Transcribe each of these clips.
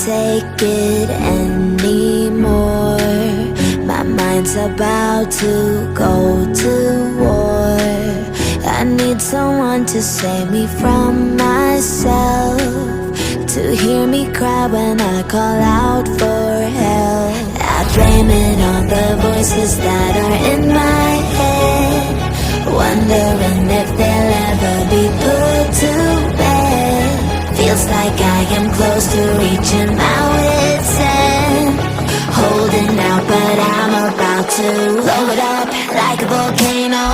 take it anymore. My mind's about to go to war. I need someone to save me from myself, to hear me cry when I call out for help. I blame it on the voices that are in my head, wondering if they'll ever be put to bed. Feels like I am close to reaching my wit's end, holding out but I'm about to blow it up like a volcano.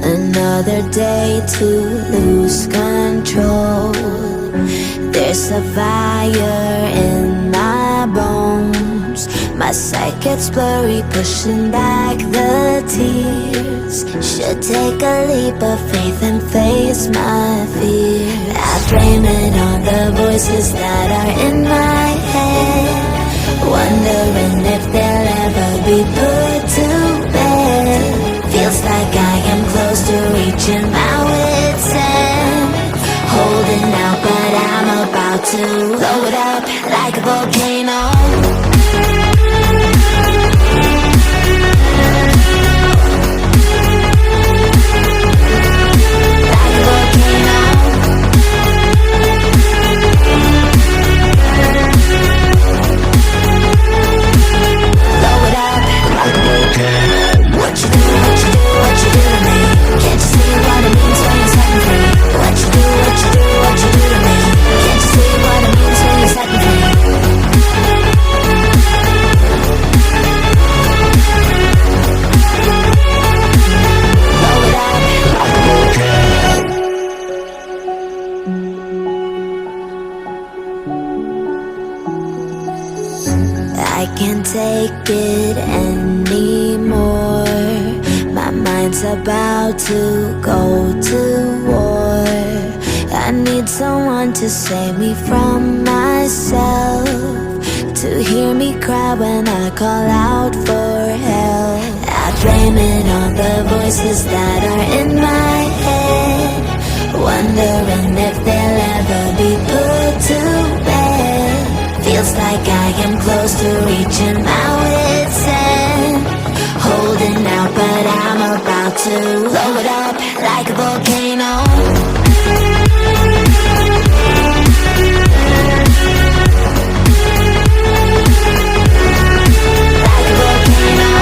Another day to lose control. There's a fire in my bones. My sight gets blurry, pushing back the tears. Should take a leap of faith and face my fear. I blame it on the voices that are in my head, wondering if they'll ever be put to bed. Feels like I am close to reaching my wit's end, holding out but I'm about to blow it up like a volcano. Like a volcano. Blow it up like a volcano. What you do, what you do, what you do to me? Can't you see what it means when you're setting free? What you do, what you do, what you do to me? Can't you see what it means when you're setting free? Blow it up like a volcano. I can't take it anymore. My mind's about to go to war. I need someone to save me from myself, to hear me cry when I call out for help. I blame it on the voices that are in my head, wondering if they'll ever be put to bed. Feels like I am close to reaching my wit's end, holding out but I'm about to blow it up like a volcano. Like a volcano.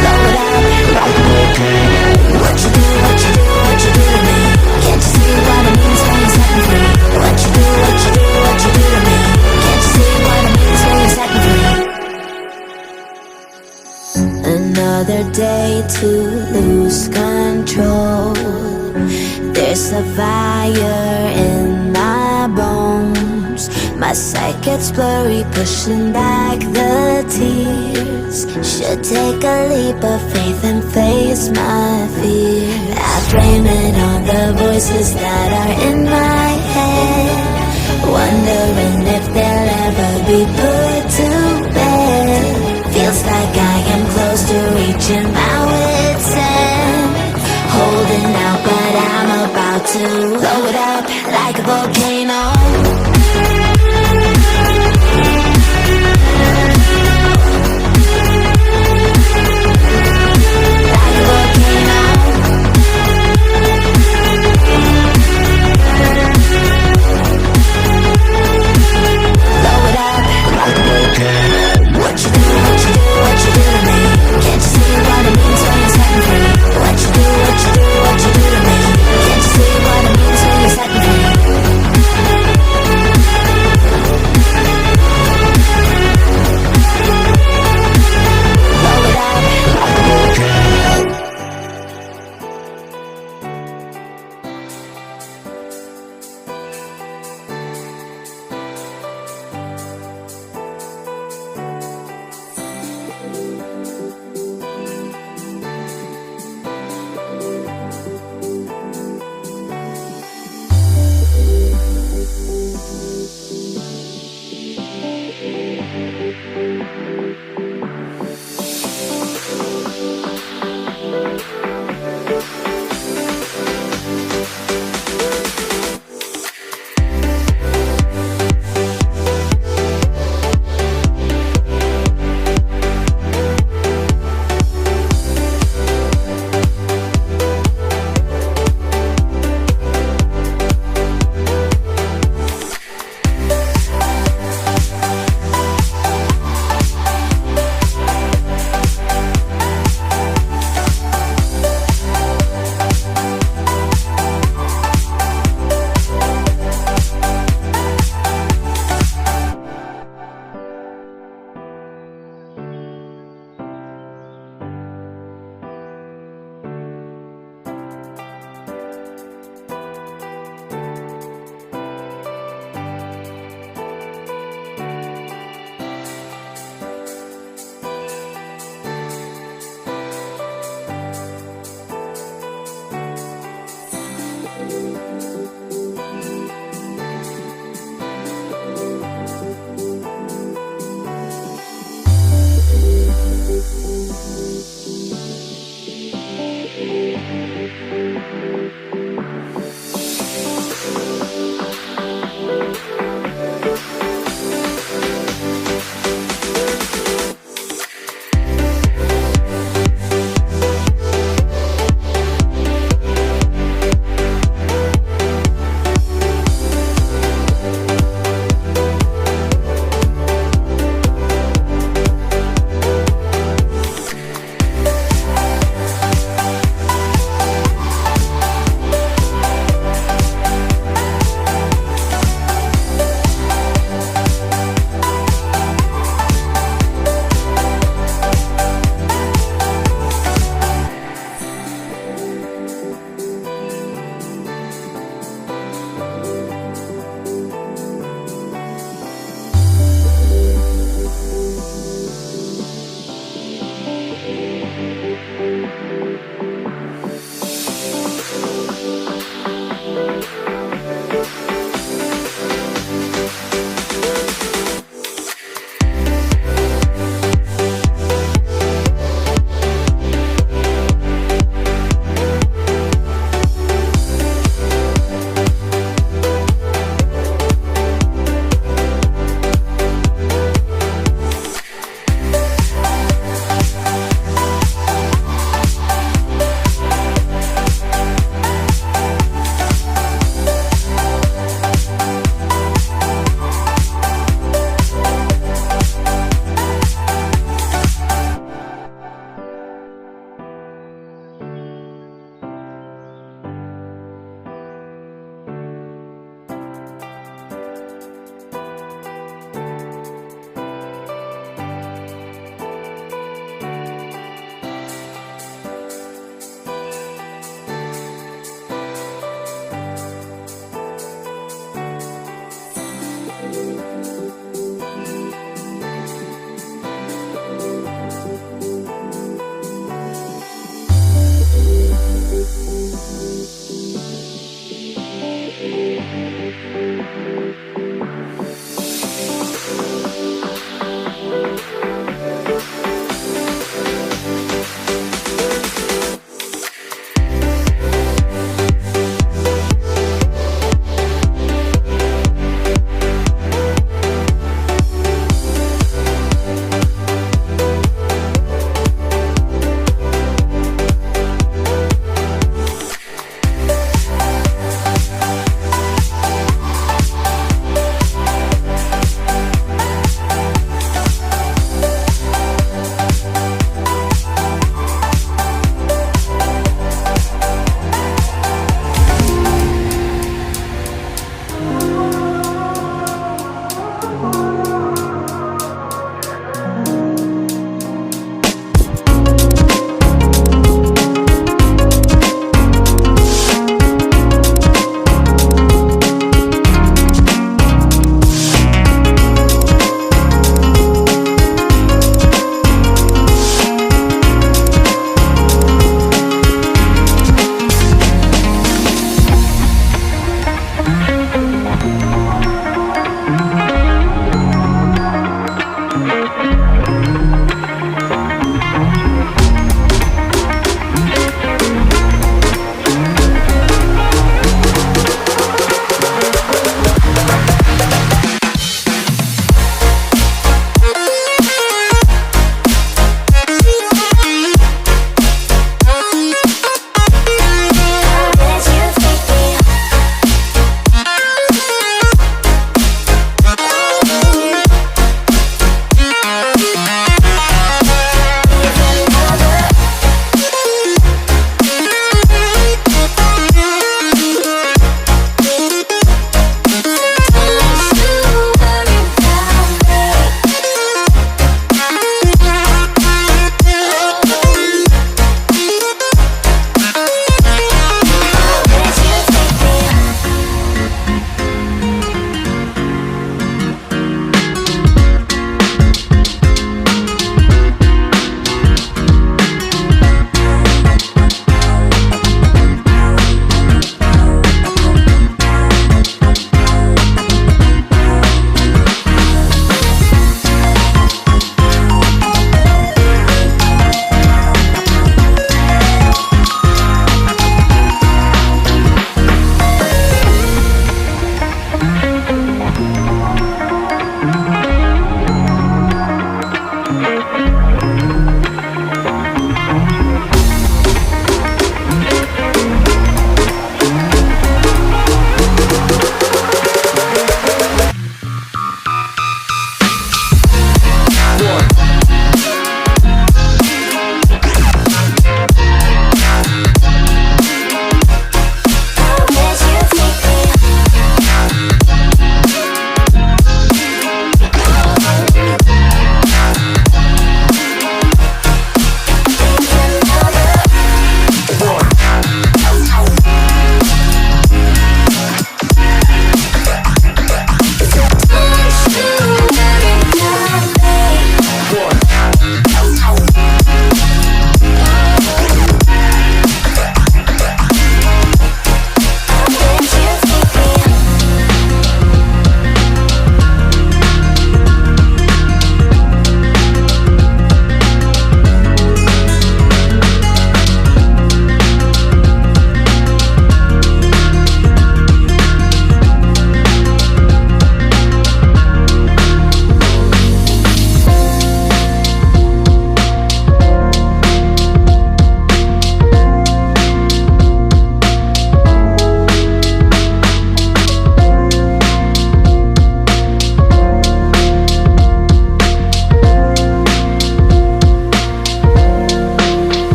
Blow it up like a volcano. What you do, what you do, what you do to me? Can't you see what it means when you're setting free? What you do, what you do, what you do to me? Can't you see what it means when you're setting free? Another day to lose control. There's a fire in my bones. My sight gets blurry, pushing back the tears. Should take a leap of faith and face my fear. I blame it on the voices that are in my head, wondering if they'll ever be put to bed. Feels like I am close to reaching my wit's end, holding out but I'm about to blow it up like a volcano. Like a volcano. Blow it up like a volcano. What you do, what you do, what you do to me? Can't you see what it means when you're setting free? What you do, what you do, what you do to me? Can't you see what it means when you're setting free?